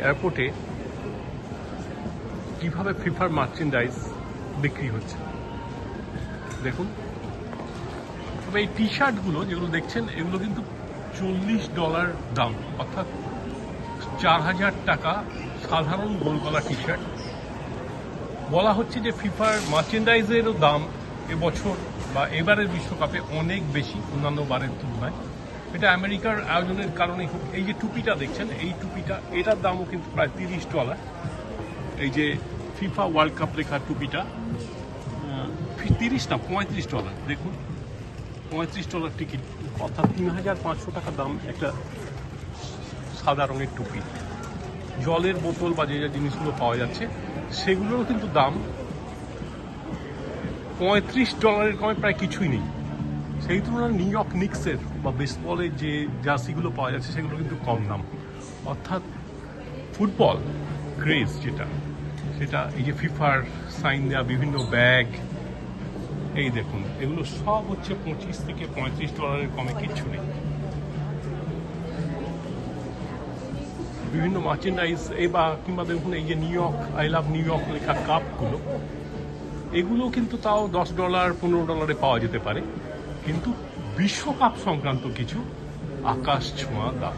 এয়ারপোর্টে কিভাবে ফিফার মার্চেন্ডাইজ বিক্রি হচ্ছে দেখুন। তবে এই টি শার্টগুলো যেগুলো দেখছেন এগুলো কিন্তু $40 দাম, অর্থাৎ 4000 টাকা সাধারণ গোল গলা টি শার্ট। বলা হচ্ছে যে ফিফার মার্চেন্ডাইজেরও দাম এবছর বা এবারের বিশ্বকাপে অনেক বেশি অন্যান্য বারের তুলনায়। এটা আমেরিকার আয়োজনের কারণেই হোক। এই যে টুপিটা দেখছেন, এই টুপিটা এটার দামও কিন্তু প্রায় $30। এই যে ফিফা ওয়ার্ল্ড কাপ লেখা টুপিটা 30 না $35, দেখুন $35 টিকিট, অর্থাৎ 3500 টাকা দাম একটা সাদা রঙের টুপি। জলের বোতল বা যে যে জিনিসগুলো পাওয়া যাচ্ছে সেগুলোরও কিন্তু দাম $35 কমে প্রায় কিছুই নেই। সেই তুলনায় নিউ ইয়র্ক নিক্সের বা বেসবলের যে জার্সিগুলো পাওয়া যাচ্ছে সেগুলো কিন্তু কম দাম। অর্থাৎ ফুটবল ক্রেজ যেটা, সেটা এই যে ফিফার সাইন দেওয়া বিভিন্ন ব্যাগ, এই দেখুন এগুলো সব হচ্ছে $25 থেকে $35 কমে কিচ্ছু নেই। বিভিন্ন মার্চেন্ডাইজ বা কিংবা দেখুন এই যে new York, I love new York লেখা কাপগুলো, এগুলো কিন্তু তাও $10 $15 পাওয়া যেতে পারে, কিন্তু বিশ্বকাপ সংক্রান্ত কিছু আকাশ ছোঁয়া দাম।